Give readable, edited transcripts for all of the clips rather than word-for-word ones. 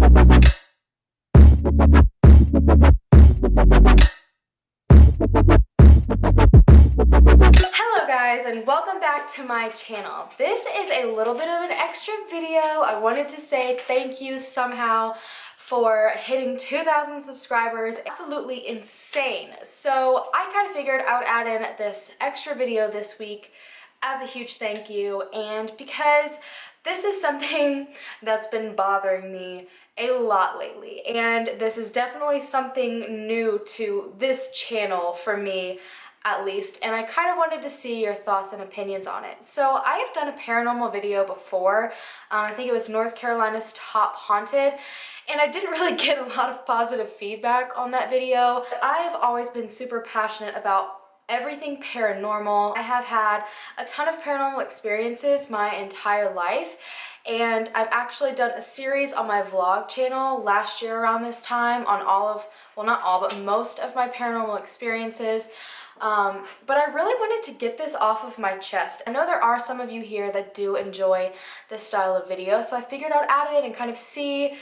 Hello guys, and welcome back to my channel. This is a little bit of an extra video. I wanted to say thank you somehow for hitting 2,000 subscribers. Absolutely insane. So I kind of figured I would add in this extra video this week as a huge thank you, and because this is something that's been bothering me a lot lately, and this is definitely something new to this channel for me at least, and I kind of wanted to see your thoughts and opinions on it. So I have done a paranormal video before. I think it was North Carolina's Top Haunted, and I didn't really get a lot of positive feedback on that video. I have always been super passionate about everything paranormal. I have had a ton of paranormal experiences my entire life, and I've actually done a series on my vlog channel last year around this time on all of, well, not all, but most of my paranormal experiences. But I really wanted to get this off of my chest. I know there are some of you here that do enjoy this style of video, so I figured I'd add it and kind of feel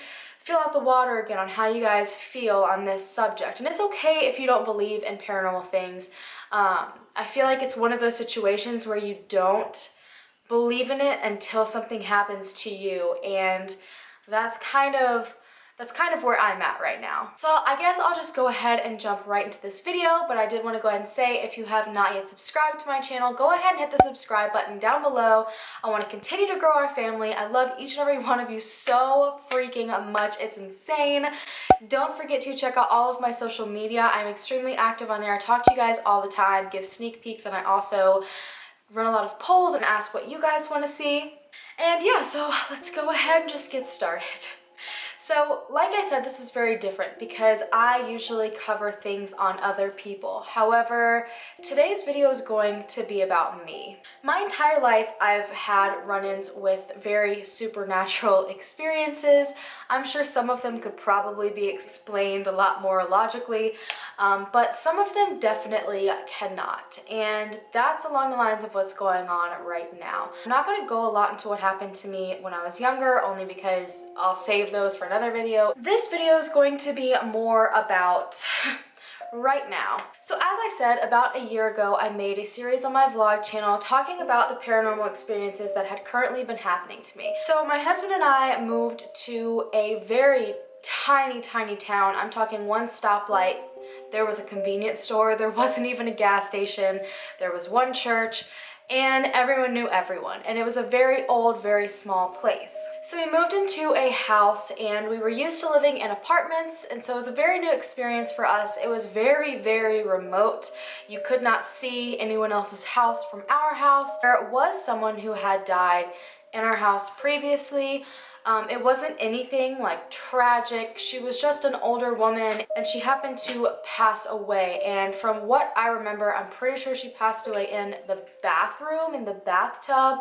out the water again on how you guys feel on this subject. And it's okay if you don't believe in paranormal things. I feel like it's one of those situations where you don't believe in it until something happens to you, and that's kind of where I'm at right now. So I guess I'll just go ahead and jump right into this video, but I did want to go ahead and say, if you have not yet subscribed to my channel, go ahead and hit the subscribe button down below. I want to continue to grow our family. I love each and every one of you so freaking much. It's insane. Don't forget to check out all of my social media. I'm extremely active on there. I talk to you guys all the time, give sneak peeks, and I also run a lot of polls and ask what you guys want to see. And yeah, so let's go ahead and just get started. So, like I said, this is very different because I usually cover things on other people. However, today's video is going to be about me. My entire life, I've had run-ins with very supernatural experiences. I'm sure some of them could probably be explained a lot more logically, but some of them definitely cannot. And that's along the lines of what's going on right now. I'm not going to go a lot into what happened to me when I was younger, only because I'll save those for another video. This video is going to be more about right now. So as I said, about a year ago, I made a series on my vlog channel talking about the paranormal experiences that had currently been happening to me. So my husband and I moved to a very tiny town. I'm talking one stoplight. There was a convenience store. There wasn't even a gas station. There was one church, and everyone knew everyone, and it was a very old, very small place. So we moved into a house, and we were used to living in apartments, and so it was a very new experience for us. It was very remote. You could not see anyone else's house from our house. There was someone who had died in our house previously. It wasn't anything like tragic. She was just an older woman, and she happened to pass away. And from what I remember, I'm pretty sure she passed away in the bathroom, in the bathtub.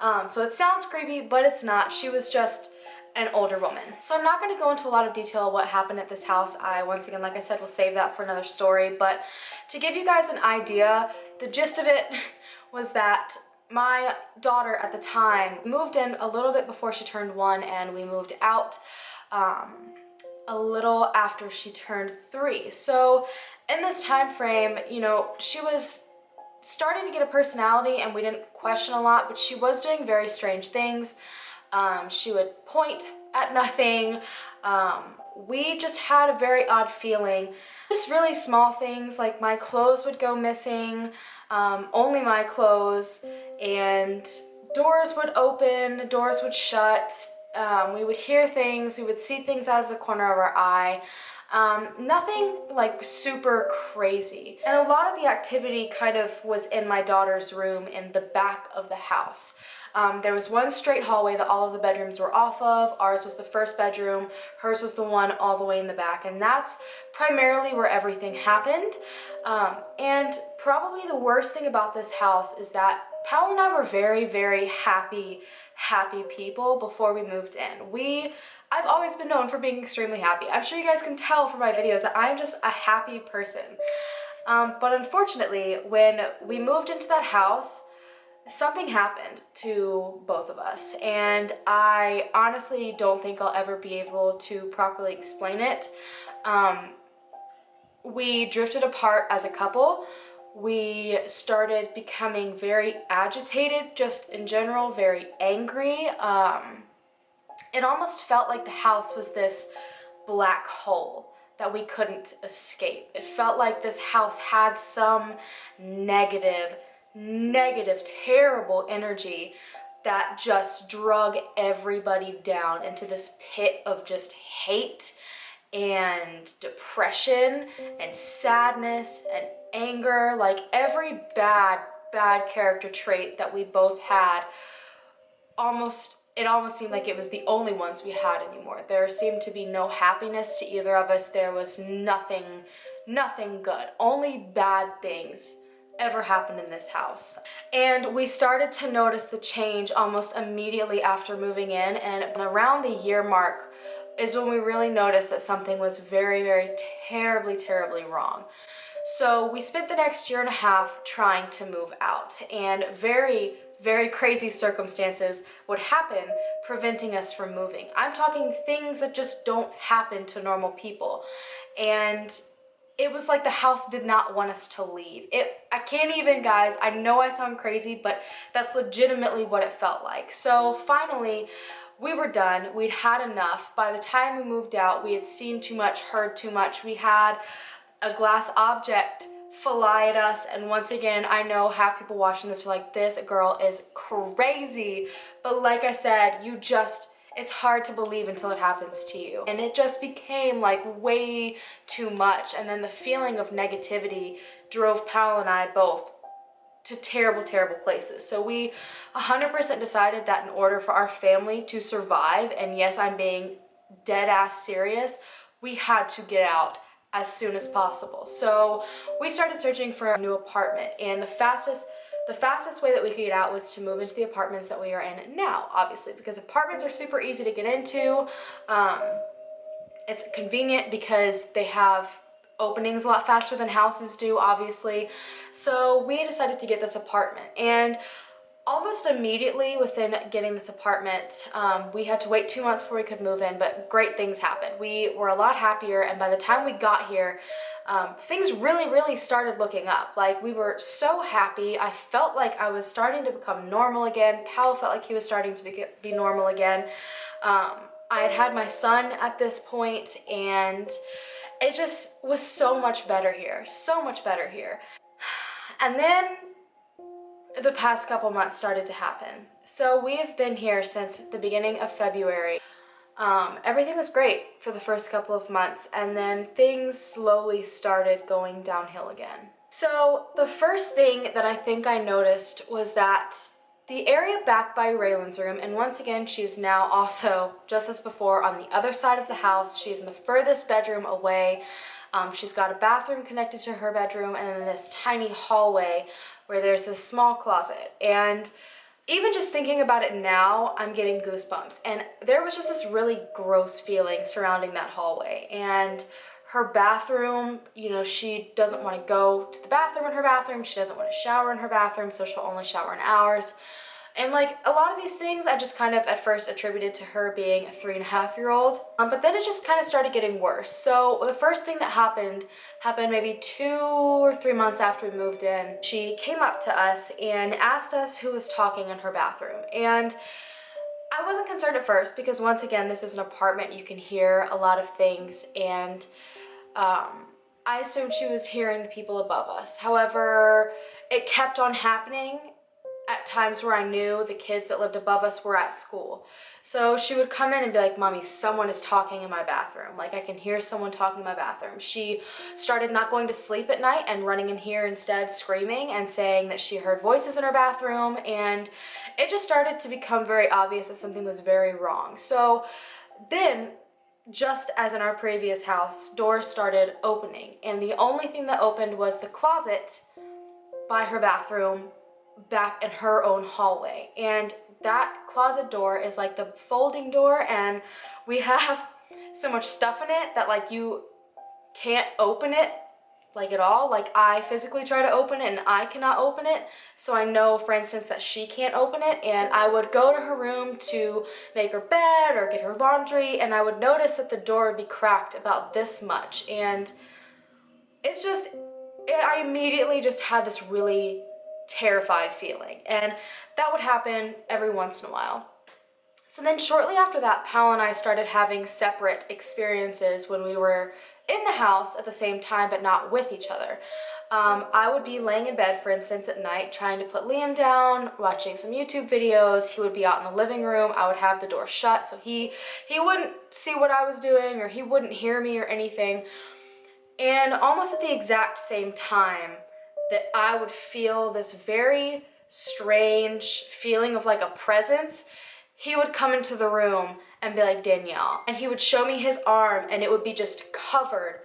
So it sounds creepy, but it's not. She was just an older woman. So I'm not going to go into a lot of detail of what happened at this house. Once again, like I said, will save that for another story. But to give you guys an idea, the gist of it was that my daughter at the time moved in a little bit before she turned 1, and we moved out a little after she turned 3. So in this time frame, you know, she was starting to get a personality, and we didn't question a lot, but she was doing very strange things. She would point at nothing. We just had a very odd feeling. Just really small things, like my clothes would go missing, only my clothes, and doors would open, doors would shut. We would hear things, we would see things out of the corner of our eye. Nothing like super crazy. And a lot of the activity kind of was in my daughter's room in the back of the house. There was one straight hallway that all of the bedrooms were off of. Ours was the first bedroom, hers was the one all the way in the back, and that's primarily where everything happened. And probably the worst thing about this house is that Powell and I were very happy people before we moved in. I've always been known for being extremely happy. I'm sure you guys can tell from my videos that I'm just a happy person. But unfortunately, when we moved into that house, something happened to both of us, and I honestly don't think I'll ever be able to properly explain it. We drifted apart as a couple. We started becoming very agitated, just in general, very angry. It almost felt like the house was this black hole that we couldn't escape. It felt like this house had some negative, terrible energy that just drug everybody down into this pit of just hate and depression and sadness and anger. Like every bad character trait that we both had, it almost seemed like it was the only ones we had anymore. There seemed to be no happiness to either of us. There was nothing good. Only bad things ever happened in this house. And we started to notice the change almost immediately after moving in, and around the year mark is when we really noticed that something was very terribly wrong. So we spent the next year and a half trying to move out, and very crazy circumstances would happen preventing us from moving. I'm talking things that just don't happen to normal people. And it was like the house did not want us to leave. I can't even, guys, I know I sound crazy, but that's legitimately what it felt like. So finally, we were done. We'd had enough. By the time we moved out, we had seen too much, heard too much. We had a glass object fly at us, and once again, I know half people watching this are like, this girl is crazy. But like I said, it's hard to believe until it happens to you. And it just became like way too much. And then the feeling of negativity drove Pal and I both to terrible places. So we 100% decided that in order for our family to survive, and yes, I'm being dead ass serious, we had to get out as soon as possible. So we started searching for a new apartment, and the fastest way that we could get out was to move into the apartments that we are in now, obviously, because apartments are super easy to get into. It's convenient because they have openings a lot faster than houses do, obviously. So we decided to get this apartment, and almost immediately within getting this apartment, we had to wait 2 months before we could move in, but great things happened. We were a lot happier, and by the time we got here, things really started looking up. Like, we were so happy. I felt like I was starting to become normal again. Powell felt like he was starting to be normal again. I had my son at this point, and it just was so much better here, And then the past couple months started to happen. So we have been here since the beginning of February. Everything was great for the first couple of months, and then things slowly started going downhill again. So the first thing that I think I noticed was that the area back by Raylan's room, and once again, she's now also, just as before, on the other side of the house. She's in the furthest bedroom away. She's got a bathroom connected to her bedroom, and then this tiny hallway where there's this small closet. And even just thinking about it now, I'm getting goosebumps. And there was just this really gross feeling surrounding that hallway. And her bathroom, you know, she doesn't want to go to the bathroom in her bathroom. She doesn't want to shower in her bathroom, so she'll only shower in ours. And like a lot of these things, I just kind of at first attributed to her being a 3.5-year-old. But then it just kind of started getting worse. So the first thing that happened maybe 2 or 3 months after we moved in. She came up to us and asked us who was talking in her bathroom. And I wasn't concerned at first because, once again, this is an apartment. You can hear a lot of things, and I assumed she was hearing the people above us. However, it kept on happening at times where I knew the kids that lived above us were at school. So she would come in and be like, "Mommy, someone is talking in my bathroom. Like, I can hear someone talking in my bathroom." She started not going to sleep at night and running in here instead, screaming and saying that she heard voices in her bathroom. And it just started to become very obvious that something was very wrong. So then, just as in our previous house, doors started opening. And the only thing that opened was the closet by her bathroom back in her own hallway. And that closet door is like the folding door, and we have so much stuff in it that like you can't open it like at all. Like I physically try to open it and I cannot open it. So I know, for instance, that she can't open it, and I would go to her room to make her bed or get her laundry, and I would notice that the door would be cracked about this much. And it's just, I immediately just had this really terrified feeling, and that would happen every once in a while. So then shortly after that, Pal and I started having separate experiences when we were in the house at the same time, but not with each other. I would be laying in bed, for instance, at night, trying to put Liam down, watching some YouTube videos. He would be out in the living room. I would have the door shut so he wouldn't see what I was doing, or he wouldn't hear me or anything. And almost at the exact same time that I would feel this very strange feeling of like a presence, he would come into the room and be like, Danielle. And he would show me his arm, and it would be just covered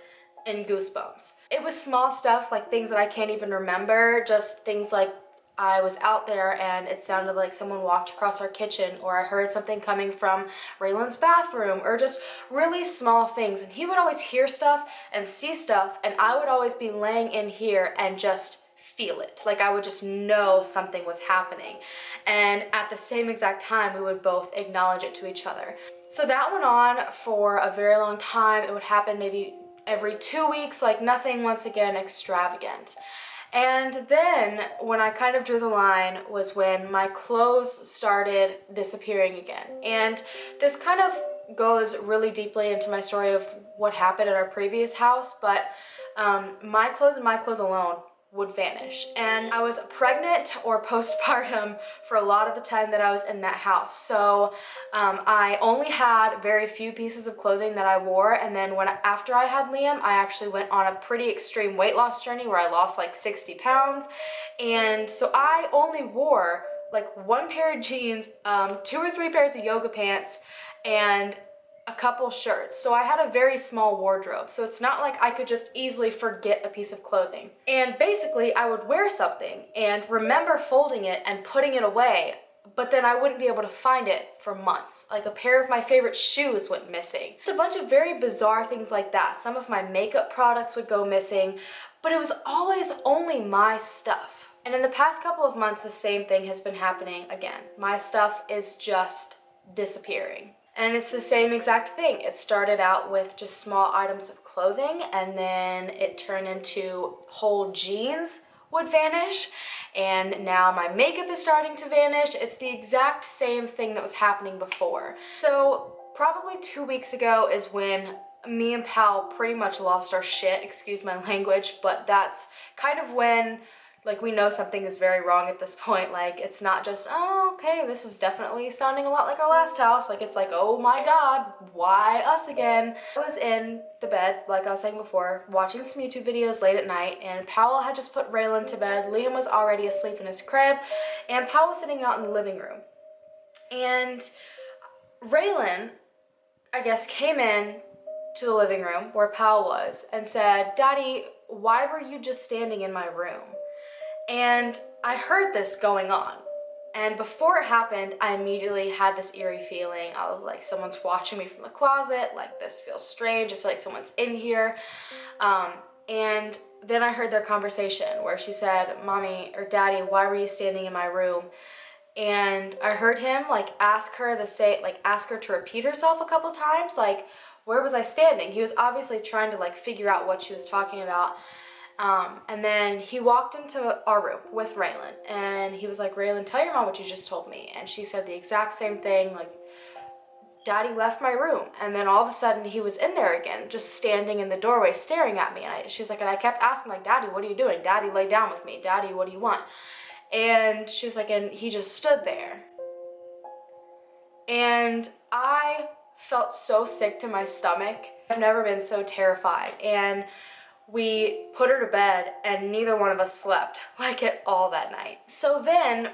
in goosebumps. It was small stuff, like things that I can't even remember, just things like I was out there and it sounded like someone walked across our kitchen, or I heard something coming from Raylan's bathroom, or just really small things. And he would always hear stuff and see stuff, and I would always be laying in here and just feel it. Like I would just know something was happening. And at the same exact time, we would both acknowledge it to each other. So that went on for a very long time. It would happen maybe every 2 weeks, like nothing, once again, extravagant. And then when I kind of drew the line was when my clothes started disappearing again. And this kind of goes really deeply into my story of what happened at our previous house, but my clothes and my clothes alone would vanish. And I was pregnant or postpartum for a lot of the time that I was in that house. So I only had very few pieces of clothing that I wore. And then after I had Liam, I actually went on a pretty extreme weight loss journey where I lost like 60 pounds. And so I only wore like one pair of jeans, 2 or 3 pairs of yoga pants, and a couple shirts. So I had a very small wardrobe. So it's not like I could just easily forget a piece of clothing. And basically I would wear something and remember folding it and putting it away, but then I wouldn't be able to find it for months. Like a pair of my favorite shoes went missing. It's a bunch of very bizarre things like that. Some of my makeup products would go missing, but it was always only my stuff. And in the past couple of months, the same thing has been happening again. My stuff is just disappearing. And it's the same exact thing. It started out with just small items of clothing, and then it turned into whole jeans would vanish, and now my makeup is starting to vanish. It's the exact same thing that was happening before. So probably 2 weeks ago is when me and Pal pretty much lost our shit, excuse my language, but that's kind of when like we know something is very wrong at this point. Like it's not just, oh, okay, this is definitely sounding a lot like our last house. Like it's like, oh my God, why us again? I was in the bed, like I was saying before, watching some YouTube videos late at night, and Powell had just put Raylan to bed. Liam was already asleep in his crib, and Powell was sitting out in the living room. And Raylan, I guess, came in to the living room where Powell was and said, Daddy, why were you just standing in my room? And I heard this going on, and before it happened, I immediately had this eerie feeling. I was like, someone's watching me from the closet, like this feels strange, I feel like someone's in here. And then I heard their conversation where she said, Mommy or Daddy, why were you standing in my room? And I heard him like ask her to repeat herself a couple times, like, where was I standing? He was obviously trying to like figure out what she was talking about. And then he walked into our room with Raylan, and he was like, Raylan, tell your mom what you just told me. And she said the exact same thing, like, Daddy left my room. And then all of a sudden he was in there again, just standing in the doorway staring at me. And she was like, and I kept asking, like, Daddy, what are you doing? Daddy, lay down with me. Daddy, what do you want? And she was like, and he just stood there. And I felt so sick to my stomach. I've never been so terrified. And we put her to bed, and neither one of us slept like it all that night. So then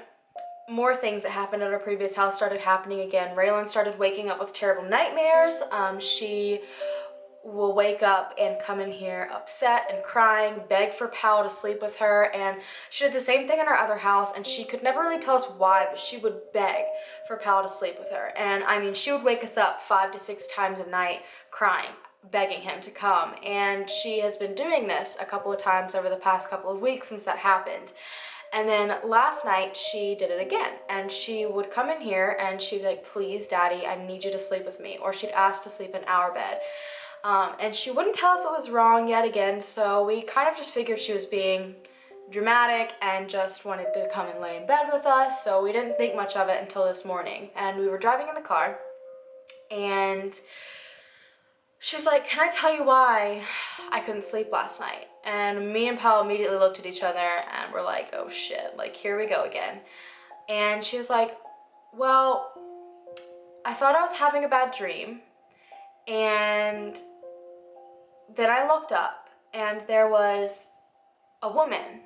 more things that happened at our previous house started happening again. Raylan started waking up with terrible nightmares. She will wake up and come in here upset and crying, beg for Pal to sleep with her. And she did the same thing in our other house, and she could never really tell us why, but she would beg for Pal to sleep with her. And I mean, she would wake us up 5 to 6 times a night crying, begging him to come. And she has been doing this a couple of times over the past couple of weeks since that happened. And then last night she did it again, and she would come in here and she'd be like, please daddy, I need you to sleep with me. Or she'd ask to sleep in our bed. And she wouldn't tell us what was wrong yet again, so we kind of just figured she was being dramatic and just wanted to come and lay in bed with us, so we didn't think much of it until this morning. And we were driving in the car, and she was like, can I tell you why I couldn't sleep last night? And me and Pal immediately looked at each other and we're like, oh shit, like here we go again. And she was like, well, I thought I was having a bad dream, and then I looked up and there was a woman,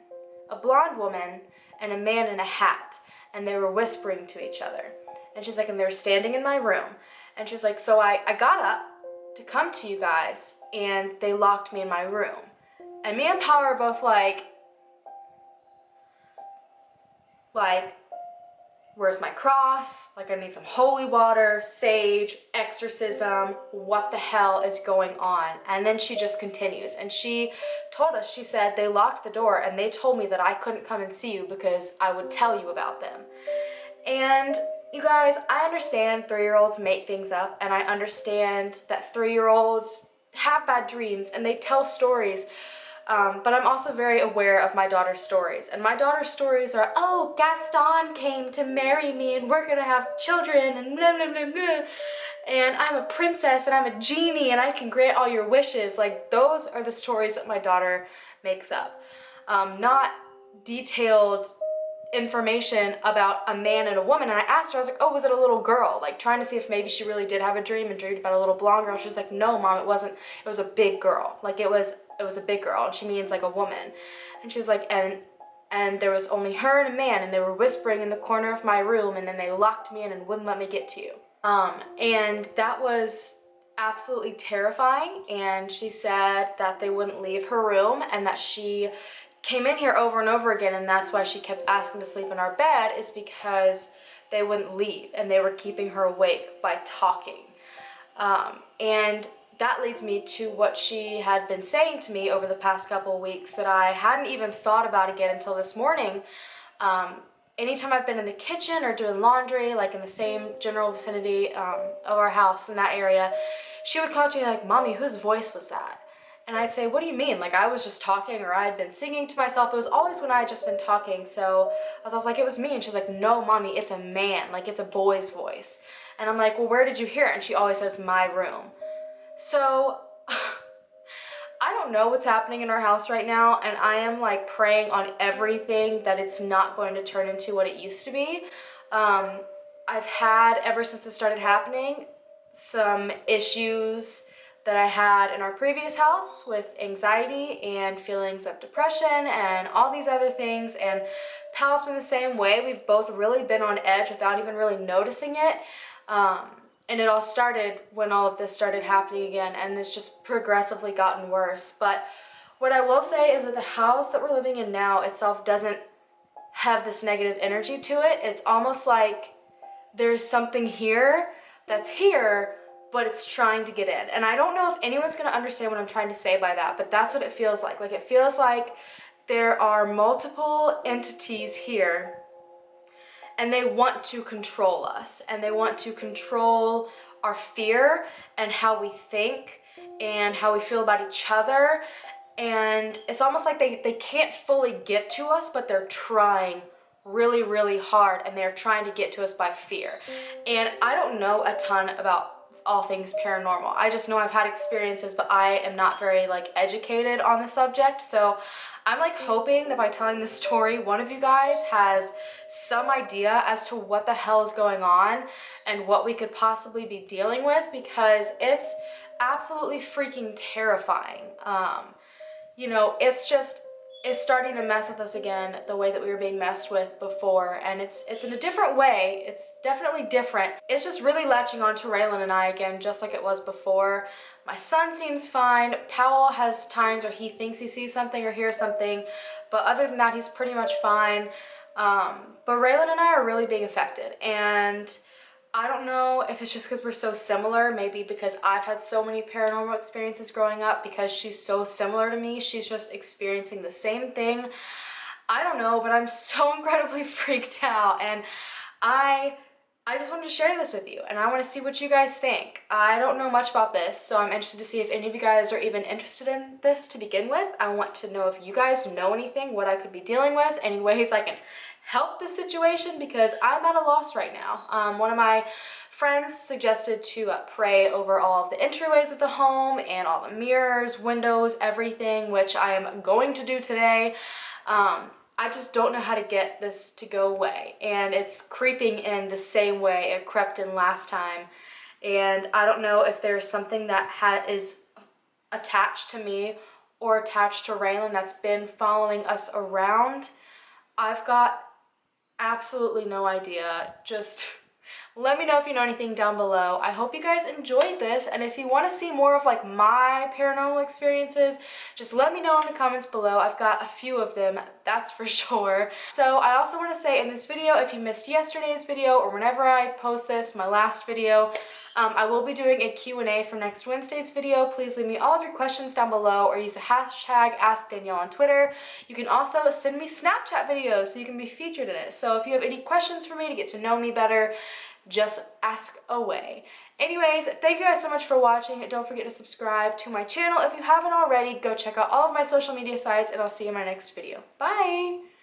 a blonde woman, and a man in a hat, and they were whispering to each other. And she's like, and they were standing in my room. And she's like, so I got up to come to you guys, and they locked me in my room. And me and Pal were both like, where's my cross? Like, I need some holy water, sage, exorcism. What the hell is going on? And then she just continues. And she told us, she said, they locked the door and they told me that I couldn't come and see you because I would tell you about them. And you guys, I understand 3-year-olds make things up, and I understand that 3-year-olds have bad dreams and they tell stories. But I'm also very aware of my daughter's stories. And my daughter's stories are, oh, Gaston came to marry me and we're gonna have children and blah, blah, blah, blah. And I'm a princess and I'm a genie and I can grant all your wishes. Like, those are the stories that my daughter makes up. Not detailed information about a man and a woman. And I asked her, I was like, oh, was it a little girl? Like, trying to see if maybe she really did have a dream and dreamed about a little blonde girl. She was like, no, Mom, it wasn't. It was a big girl. Like, it was a big girl, and she means like a woman. And she was like, and there was only her and a man, and they were whispering in the corner of my room, and then they locked me in and wouldn't let me get to you. And that was absolutely terrifying. And she said that they wouldn't leave her room, and that she came in here over and over again, and that's why she kept asking to sleep in our bed, is because they wouldn't leave and they were keeping her awake by talking. And that leads me to what she had been saying to me over the past couple of weeks that I hadn't even thought about again until this morning. Anytime I've been in the kitchen or doing laundry, like in the same general vicinity of our house in that area, she would come up to me like, Mommy, whose voice was that? And I'd say, what do you mean? Like, I was just talking, or I had been singing to myself. It was always when I had just been talking. So I was like, it was me. And she's like, no, Mommy, it's a man. Like, it's a boy's voice. And I'm like, well, where did you hear it? And she always says, my room. So I don't know what's happening in our house right now, and I am like praying on everything that it's not going to turn into what it used to be. I've had, ever since it started happening, some issues that I had in our previous house with anxiety and feelings of depression and all these other things, and Pal's been the same way. We've both really been on edge without even really noticing it. And it all started when all of this started happening again, and it's just progressively gotten worse. But what I will say is that the house that we're living in now itself doesn't have this negative energy to it. It's almost like there's something here that's here, but it's trying to get in. And I don't know if anyone's gonna understand what I'm trying to say by that, but that's what it feels like. Like, it feels like there are multiple entities here, and they want to control us, and they want to control our fear and how we think and how we feel about each other. And it's almost like they can't fully get to us, but they're trying really, really hard, and they're trying to get to us by fear. And I don't know a ton about all things paranormal. I just know I've had experiences, but I am not very like educated on the subject. So I'm like hoping that by telling this story, one of you guys has some idea as to what the hell is going on and what we could possibly be dealing with, because it's absolutely freaking terrifying. You know, it's it's starting to mess with us again the way that we were being messed with before, and it's in a different way. It's definitely different. It's just really latching on to Raylan and I again, just like it was before. My son seems fine. Powell has times where he thinks he sees something or hears something, but other than that, he's pretty much fine. But Raylan and I are really being affected, and I don't know if it's just because we're so similar, maybe because I've had so many paranormal experiences growing up, because she's so similar to me, she's just experiencing the same thing. I don't know, but I'm so incredibly freaked out, and I just wanted to share this with you, and I want to see what you guys think. I don't know much about this, so I'm interested to see if any of you guys are even interested in this to begin with. I want to know if you guys know anything, what I could be dealing with, any ways I can help the situation, because I'm at a loss right now. One of my friends suggested to pray over all of the entryways of the home and all the mirrors, windows, everything, which I am going to do today. I just don't know how to get this to go away, and it's creeping in the same way it crept in last time, and I don't know if there's something that is attached to me or attached to Raylan that's been following us around. I've got absolutely no idea. Just let me know if you know anything down below. I hope you guys enjoyed this, and if you want to see more of like my paranormal experiences, just let me know in the comments below. I've got a few of them, that's for sure. So I also want to say in this video, if you missed yesterday's video or whenever I post this, my last video, I will be doing a Q&A for next Wednesday's video. Please leave me all of your questions down below, or use the hashtag AskDanielle on Twitter. You can also send me Snapchat videos so you can be featured in it. So if you have any questions for me to get to know me better, just ask away. Anyways, thank you guys so much for watching. Don't forget to subscribe to my channel if you haven't already. Go check out all of my social media sites, and I'll see you in my next video. Bye!